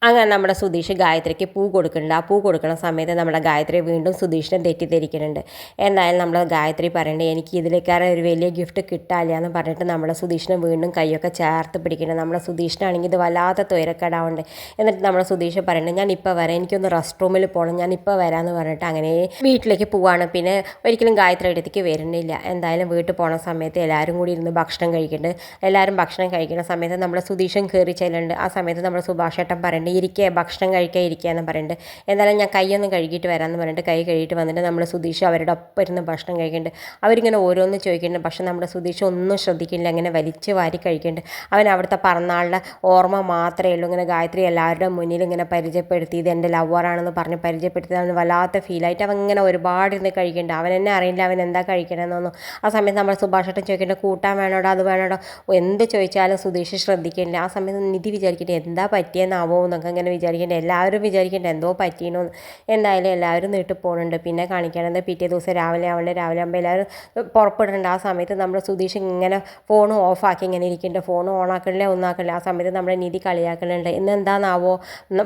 അങ്ങനെ നമ്മുടെ സുധീഷ് ഗായത്രിക്ക് പൂ കൊടുക്കുന്നുണ്ട്. ആ പൂ കൊടുക്കുന്ന സമയത്ത് നമ്മുടെ ഗായത്രി വീണ്ടും സുധീഷിനെ തെറ്റിദ്ധരിക്കുന്നുണ്ട്. എന്തായാലും നമ്മൾ ഗായത്രി പറയുന്നുണ്ട് എനിക്ക് ഇതിലേക്കാരെ ഒരു വലിയ ഗിഫ്റ്റ് കിട്ടാല്ല എന്ന് പറഞ്ഞിട്ട് നമ്മുടെ സുധീഷിനെ വീണ്ടും കൈയൊക്കെ ചേർത്ത് പിടിക്കുന്നുണ്ട്. നമ്മുടെ സുധീഷിനാണെങ്കിൽ ഇത് വല്ലാത്ത തൊയരക്കേടാവുണ്ട്. എന്നിട്ട് നമ്മുടെ സുധീഷ് പറയുന്നുണ്ട് ഞാൻ ഇപ്പോൾ വരാം, എനിക്കൊന്ന് റെസ്റ്റ് റൂമിൽ പോകണം, ഞാൻ ഇപ്പോൾ വരാമെന്ന് പറഞ്ഞിട്ട് അങ്ങനെ വീട്ടിലേക്ക് പോവാണ്. പിന്നെ ഒരിക്കലും ഗായത്രി അടുത്തേക്ക് വരുന്നില്ല. എന്തായാലും വീട്ടിൽ പോണ സമയത്ത് എല്ലാവരും കൂടി ഇരുന്ന് ഭക്ഷണം കഴിക്കുന്നുണ്ട്. എല്ലാവരും ഭക്ഷണം കഴിക്കുന്ന സമയത്ത് നമ്മുടെ സുധീഷൻ കയറി ചെല്ലുന്നുണ്ട്. ആ സമയത്ത് നമ്മുടെ സുഭാഷേട്ടൻ പറയുന്നുണ്ട് ഇരിക്കുക ഭക്ഷണം കഴിക്കുക ഇരിക്കുക എന്ന് പറയുന്നുണ്ട്. എന്തായാലും ഞാൻ കൈയൊന്നും കഴുകിയിട്ട് വരാമെന്ന് പറഞ്ഞിട്ട് കൈ കഴുകിയിട്ട് വന്നിട്ട് നമ്മുടെ സുധീഷ് അവരുടെ ഒപ്പം ഇരുന്ന് ഭക്ഷണം കഴിക്കുന്നുണ്ട്. അവരിങ്ങനെ ഓരോന്ന് ചോദിക്കുന്നുണ്ട്. പക്ഷെ നമ്മുടെ സുധീഷ് ഒന്നും ശ്രദ്ധിക്കില്ല, ഇങ്ങനെ വലിച്ച് വാരി കഴിക്കുന്നുണ്ട്. അവൻ അവിടുത്തെ പിറന്നാളുടെ ഓർമ്മ മാത്രമേ ഉള്ളൂ. ഇങ്ങനെ ഗായത്രി എല്ലാവരുടെ മുന്നിൽ ഇങ്ങനെ പരിചയപ്പെടുത്തി ഇത് എൻ്റെ ലവറാണെന്ന് പറഞ്ഞ് പരിചയപ്പെടുത്തി അവന് വല്ലാത്ത ഫീലായിട്ട് അവൻ ഇങ്ങനെ ഒരുപാട് ഇരുന്ന് കഴിക്കുന്നുണ്ട്. അവൻ എന്നെ അറിയില്ല അവൻ എന്താ കഴിക്കണമെന്നൊന്നും. ആ സമയത്ത് നമ്മുടെ സുഭാഷേട്ടൻ ചോദിക്കുന്നുണ്ട് കൂട്ടാൻ വേണോടോ അത് വേണോടോ, എന്ത് ചോദിച്ചാലും സുധീഷ് ശ്രദ്ധിക്കുന്നില്ല. ആ സമയത്ത് നിധി വിചാരിക്കട്ടെ എന്താ പറ്റിയെന്നാവോ എന്നൊക്കെ ഇങ്ങനെ വിചാരിക്കേണ്ട. എല്ലാവരും വിചാരിക്കേണ്ട എന്തോ പറ്റിയെന്ന്. എന്തായാലും എല്ലാവരും നീട്ടിൽ പോകുന്നുണ്ട്. പിന്നെ കാണിക്കണത് പിറ്റേ ദിവസം രാവിലെ ആകുമ്പോൾ എല്ലാവരും പുറപ്പെടുന്നുണ്ട്. ആ സമയത്ത് നമ്മുടെ സുധീഷ് ഇങ്ങനെ ഫോൺ ഓഫാക്കി ഇങ്ങനെ ഇരിക്കുന്നുണ്ട്. ഫോൺ ഓണാക്കണില്ല ഒന്നാക്കണില്ല. ആ സമയത്ത് നമ്മുടെ നിധി കളിയാക്കുന്നുണ്ട് ഇന്ന് എന്താണെന്നാവോ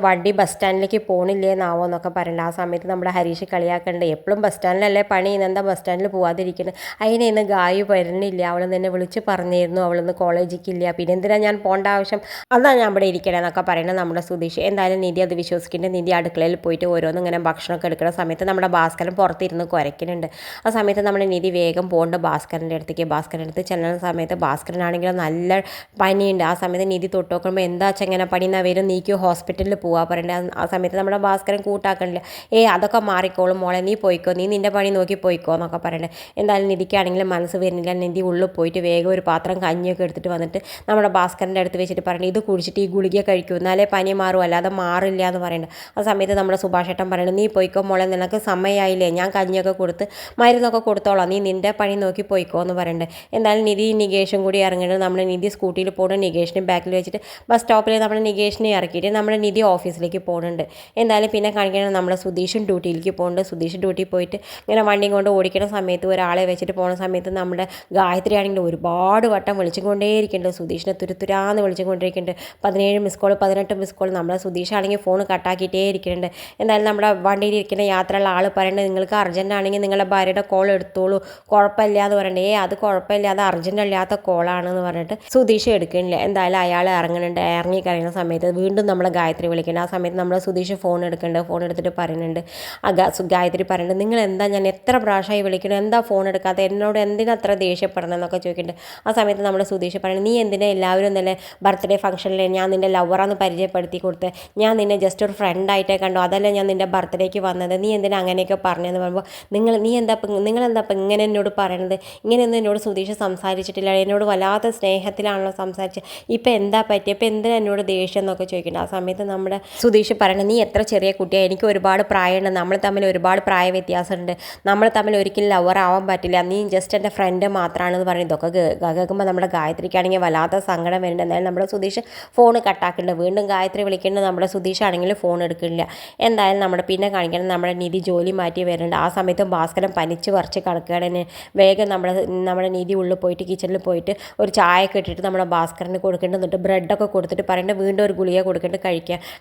വണ്ടി ബസ് സ്റ്റാൻഡിലേക്ക് പോകണില്ലേന്നാവോ എന്നൊക്കെ പറയുന്നുണ്ട്. ആ സമയത്ത് നമ്മുടെ ഹരീഷ് കളിയാക്കുന്നുണ്ട് എപ്പോഴും ബസ് സ്റ്റാൻഡിലല്ലേ പണി, ഇന്നെന്താ ബസ് സ്റ്റാൻഡിൽ പോകാതിരിക്കുന്നത്, അതിന് ഇന്ന് ഗായു വരുന്നില്ല, അവളെന്ന് എന്നെ വിളിച്ച് പറഞ്ഞിരുന്നു അവളൊന്ന് കോളേജിലേക്കില്ല, പിന്നെ എന്തിനാ ഞാൻ പോകേണ്ട ആവശ്യം, അതാണ് ഞാൻ ഇവിടെ ഇരിക്കണേ എന്നൊക്കെ പറയുന്നത് നമ്മുടെ സുധീഷ്. എന്തായാലും നിധി അത് വിശ്വസിക്കുന്നുണ്ട്. നിധി അടുക്കളയിൽ പോയിട്ട് ഓരോന്നും ഇങ്ങനെ ഭക്ഷണമൊക്കെ എടുക്കുന്ന സമയത്ത് നമ്മുടെ ഭാസ്കരൻ പുറത്തിരുന്ന് കുരയ്ക്കുന്നുണ്ട്. ആ സമയത്ത് നമ്മുടെ നിധി വേഗം പോകുന്നുണ്ട് ഭാസ്കരൻ്റെ അടുത്തേക്ക്. ഭാസ്കരൻ്റെ അടുത്ത് ചെല്ലുന്ന സമയത്ത് ഭാസ്കരനാണെങ്കിലും നല്ല പനിയുണ്ട്. ആ സമയത്ത് നിധി തൊട്ട് നോക്കുമ്പോൾ എന്താ വെച്ചാൽ ഇങ്ങനെ പനി എന്നാൽ വരും നീക്കോ ഹോസ്പിറ്റലിൽ പോകാൻ പറയേണ്ടത്. ആ സമയത്ത് നമ്മുടെ ഭാസ്കരൻ കൂട്ടാക്കണില്ല. അതൊക്കെ മാറിക്കോളും മോളെ, നീ പോയിക്കോ, നീ നിൻ്റെ പണി നോക്കി പോയിക്കോ എന്നൊക്കെ പറയണ്ടേ. എന്തായാലും നിധിക്കാണെങ്കിലും മനസ്സ് വരുന്നില്ല. നിധി ഉള്ളിൽ പോയിട്ട് വേഗം ഒരു പാത്രം കഞ്ഞിയൊക്കെ എടുത്തിട്ട് വന്നിട്ട് നമ്മുടെ ഭാസ്കരൻ്റെ അടുത്ത് വെച്ചിട്ട് പറയണേ ഇത് കുടിച്ചിട്ട് ഈ ഗുളിക കഴിക്കൂ എന്നാലേ പനി മാറും, അല്ലാതെ മാറില്ല എന്ന് പറയുന്നുണ്ട്. ആ സമയത്ത് നമ്മുടെ സുഭാഷേട്ടൻ പറയുന്നത് നീ പോയിക്കോ മോളെ, നിനക്ക് സമയമായില്ലേ, ഞാൻ കഞ്ഞിയൊക്കെ കൊടുത്ത് മരുന്നൊക്കെ കൊടുത്തോളാം, നീ നിൻ്റെ പണി നോക്കി പോയിക്കോ എന്ന് പറയുന്നുണ്ട്. എന്തായാലും നിധി നികേഷും കൂടി ഇറങ്ങിയിട്ട് നമ്മുടെ നിധി സ്കൂട്ടിയിൽ പോകുന്നു. നികേഷിനെ ബാക്കിൽ വെച്ചിട്ട് ബസ് സ്റ്റോപ്പിൽ നമ്മുടെ നികേഷിനെ ഇറക്കിയിട്ട് നമ്മുടെ നിധി ഓഫീസിലേക്ക് പോകുന്നുണ്ട്. എന്തായാലും പിന്നെ കാണിക്കുന്നത് നമ്മുടെ സുധീഷും ഡ്യൂട്ടിയിലേക്ക് പോകുന്നുണ്ട്. സുധീഷ് ഡ്യൂട്ടി പോയിട്ട് ഇങ്ങനെ വണ്ടിയും കൊണ്ട് ഓടിക്കുന്ന സമയത്ത് ഒരാളെ വെച്ചിട്ട് പോകുന്ന സമയത്ത് നമ്മുടെ ഗായത്രി ആണെങ്കിൽ ഒരുപാട് വട്ടം വിളിച്ചുകൊണ്ടേയിരിക്കുന്നുണ്ട്. സുധീഷിനെ തുരുത്തുരാന്ന് വിളിച്ചുകൊണ്ടിരിക്കുന്നുണ്ട്. 17 മിസ് കോൾ 18 മിസ് കോൾ. നമ്മുടെ സുധീഷാണെങ്കിൽ ഫോൺ കട്ടാക്കിയിട്ടേ ഇരിക്കുന്നുണ്ട്. എന്തായാലും നമ്മുടെ വണ്ടിയിൽ ഇരിക്കുന്ന യാത്രയുള്ള ആൾ പറയുന്നത് നിങ്ങൾക്ക് അർജൻറ്റ് ആണെങ്കിൽ നിങ്ങളുടെ ഭാര്യയുടെ കോൾ എടുത്തോളൂ, കുഴപ്പമില്ല എന്ന് പറയണ്ടേ. അത് കുഴപ്പമില്ല, അത് അർജൻറ്റ് അല്ലാത്ത കോളാണെന്ന് പറഞ്ഞിട്ട് സുധീഷ് എടുക്കുന്നില്ല. എന്തായാലും അയാൾ ഇറങ്ങുന്നുണ്ട്. ഇറങ്ങി കഴിയുന്ന സമയത്ത് വീണ്ടും നമ്മളെ ഗായത്രി വിളിക്കുന്നുണ്ട്. ആ സമയത്ത് നമ്മൾ സുധീഷ് ഫോൺ എടുക്കുന്നുണ്ട്. ഫോൺ എടുത്തിട്ട് പറയുന്നുണ്ട് ഗായത്രി പറയുന്നുണ്ട് നിങ്ങൾ എന്താ, ഞാൻ എത്ര പ്രാവശ്യമായി വിളിക്കണം, എന്താ ഫോൺ എടുക്കാത്ത, എന്നോട് എന്തിനാ അത്ര ദേഷ്യപ്പെടണം എന്നൊക്കെ ചോദിക്കുന്നുണ്ട്. ആ സമയത്ത് നമ്മുടെ സുധീഷ് പറയുന്നത് നീ എന്തിനാ എല്ലാവരും ഇന്നലെ ബർത്ത്ഡേ ഫംഗ്ഷനിൽ ഞാൻ നിൻ്റെ ലവറാന്ന് പരിചയപ്പെടുത്തി കൊടുത്ത്, ഞാൻ നിന്നെ ജസ്റ്റ് ഒരു ഫ്രണ്ടായിട്ടേ കണ്ടു, അതല്ല ഞാൻ നിൻ്റെ ബർത്ത്ഡേക്ക് വന്നത്, നീ എന്തിനാ അങ്ങനെയൊക്കെ പറഞ്ഞതെന്ന് പറയുമ്പോൾ നിങ്ങളെന്താ ഇപ്പം ഇങ്ങനെ എന്നോട് പറയണത്, ഇങ്ങനെയൊന്നും എന്നോട് സുധീഷ് സംസാരിച്ചിട്ടില്ല, എന്നോട് വല്ലാത്ത സ്നേഹത്തിലാണല്ലോ സംസാരിച്ചത്, ഇപ്പം എന്താ പറ്റിയ, ഇപ്പം എന്തിനാ എന്നോട് ദേഷ്യം എന്നൊക്കെ ചോദിക്കുന്നുണ്ട്. ആ സമയത്ത് നമ്മുടെ സുധീഷ് പറയണത് നീ എത്ര ചെറിയ കുട്ടിയാണ്, എനിക്ക് ഒരുപാട് പ്രായമുണ്ട്, നമ്മൾ തമ്മിൽ ഒരുപാട് പ്രായ വ്യത്യാസമുണ്ട്, നമ്മൾ തമ്മിൽ ഒരിക്കലും ലവർ ആവാൻ പറ്റില്ല, നീ ജസ്റ്റ് എൻ്റെ ഫ്രണ്ട് മാത്രമാണെന്ന് പറയുന്നത്. ഇതൊക്കെ കേൾക്കുമ്പോൾ നമ്മുടെ ഗായത്രിക്കാണെങ്കിൽ വല്ലാത്ത സങ്കടം വരുന്നുണ്ട്. എന്തായാലും നമ്മുടെ സുധീഷ് ഫോൺ കട്ടാക്കുന്നുണ്ട്. വീണ്ടും ഗായത്രി വിളിക്കേണ്ടത് നമ്മുടെ സുധീഷാണെങ്കിൽ ഫോൺ എടുക്കുന്നില്ല. എന്തായാലും നമ്മുടെ പിന്നെ കാണിക്കണം നമ്മുടെ നിധി ജോലി മാറ്റി വരുന്നുണ്ട്. ആ സമയത്തും ഭാസ്കരൻ പനിച്ച് പറിച്ച് കിടക്കുകയാണ്. വേഗം നമ്മുടെ നിധി ഉള്ളിൽ പോയിട്ട് കിച്ചണിൽ പോയിട്ട് ഒരു ചായയൊക്കെ ഇട്ടിട്ട് നമ്മുടെ ഭാസ്കരന് കൊടുക്കേണ്ടത്, എന്നിട്ട് ബ്രെഡൊക്കെ കൊടുത്തിട്ട് പറയേണ്ടത് വീണ്ടും ഒരു ഗുളിക കൊടുക്കേണ്ടത്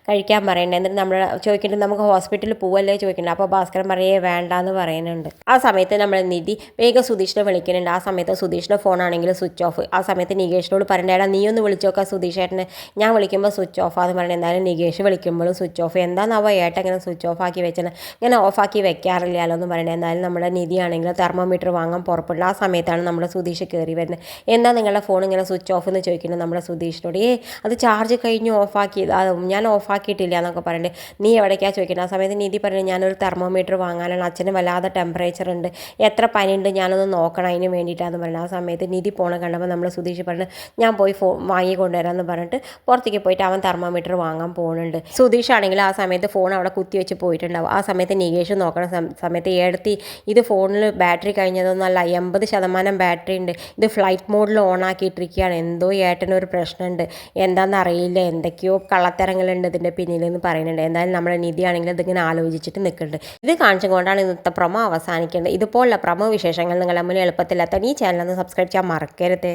കഴിക്കാൻ പറയേണ്ടത്. എന്നിട്ട് നമ്മൾ ചോദിക്കേണ്ടത് നമുക്ക് ഹോസ്പിറ്റലിൽ പോവല്ലേ ചോദിക്കേണ്ടത്. അപ്പോൾ ഭാസ്കരൻ പറയേ വേണ്ടാന്ന് പറയുന്നുണ്ട്. ആ സമയത്ത് നമ്മുടെ നിധി വേഗം സുധീഷിനെ വിളിക്കുന്നുണ്ട്. ആ സമയത്ത് സുധീഷിൻ്റെ ഫോണാണെങ്കിൽ സ്വിച്ച് ഓഫ്. ആ സമയത്ത് നികേഷിനോട് പറയേണ്ടേടാ നീ ഒന്ന് വിളിച്ചു നോക്കാം സുധീഷേട്ടനെ, ഞാൻ വിളിക്കുമ്പോൾ സ്വിച്ച് ഓഫാന്ന് പറയുന്നത്. എന്തായാലും നികേഷ് വിളിക്കുമ്പോഴും സ്വിച്ച് ഓഫ്. എന്താണെന്നാവോ ഏട്ടൻ ഇങ്ങനെ സ്വിച്ച് ഓഫ് ആക്കി വെച്ചത്, ഇങ്ങനെ ഓഫാക്കി വെക്കാറില്ലല്ലോ എന്ന് പറയുന്നത്. എന്തായാലും നമ്മുടെ നിധി ആണെങ്കിൽ തെർമോമീറ്റർ വാങ്ങാൻ പുറപ്പെടുള്ള ആ സമയത്താണ് നമ്മുടെ സുധീഷ് കയറി വരുന്നത്. എന്താ നിങ്ങളുടെ ഫോൺ ഇങ്ങനെ സ്വിച്ച് ഓഫ് എന്ന് ചോദിക്കുന്നത് നമ്മുടെ സുധീഷിനോട്. അത് ചാർജ് കഴിഞ്ഞ് ഓഫാക്കി, ഞാൻ ഓഫാക്കിയിട്ടില്ല എന്നൊക്കെ പറയുന്നത്. നീ എവിടേക്കാണ് ചോദിക്കുന്നത്. ആ സമയത്ത് നിധി പറയുന്നത് ഞാനൊരു തെർമോമീറ്റർ വാങ്ങാനാണ്, അച്ഛന് വല്ലാതെ ടെമ്പറേച്ചർ ഉണ്ട്, എത്ര പനിയുണ്ട് ഞാനൊന്ന് നോക്കണം അതിന് വേണ്ടിയിട്ടാന്ന് പറയുന്നത്. ആ സമയത്ത് നിധി പോണ കണ്ടപ്പോൾ നമ്മൾ സുധീഷ് പറഞ്ഞ് ഞാൻ പോയി വാങ്ങി കൊണ്ടുവരാമെന്ന് പറഞ്ഞിട്ട് പുറത്തേക്ക് പോയിട്ട് അവൻ തെർമോമീറ്റർ വാങ്ങാൻ പോകുന്നുണ്ട്. സുധീഷ് ആണെങ്കിൽ ആ സമയത്ത് ഫോൺ അവിടെ കുത്തി വെച്ച് പോയിട്ടുണ്ടാവും. ആ സമയത്ത് നികേഷ് നോക്കണ സമയത്ത് എടുത്തി ഇത് ഫോണിൽ ബാറ്ററി കഴിഞ്ഞതൊന്നുമല്ല, 80% ബാറ്ററി ഉണ്ട്, ഇത് ഫ്ലൈറ്റ് മോഡിൽ ഓൺ ആക്കിയിട്ടിരിക്കുകയാണ്, എന്തോ ഏട്ടനൊരു പ്രശ്നമുണ്ട്, എന്താണെന്ന് അറിയില്ല, എന്തൊക്കെയോ കള്ളത്തരങ്ങളുണ്ട് ഇതിൻ്റെ പിന്നിലെന്ന് പറയുന്നുണ്ട്. എന്തായാലും നമ്മുടെ നിധി ആണെങ്കിൽ ഇതിങ്ങനെ ആലോചിച്ചിട്ട് നിൽക്കുന്നുണ്ട്. ഇത് കാണിച്ചുകൊണ്ടാണ് ഇന്നത്തെ പ്രമോ അവസാനിക്കേണ്ടത്. ഇതുപോലുള്ള പ്രമോ വിശേഷങ്ങൾ നിങ്ങളുടെ മുന്നിൽ എളുപ്പത്തിലെത്താൻ ഈ ചാനൽ ഒന്ന് സബ്സ്ക്രൈബ് ചെയ്യാൻ മറക്കരുത്.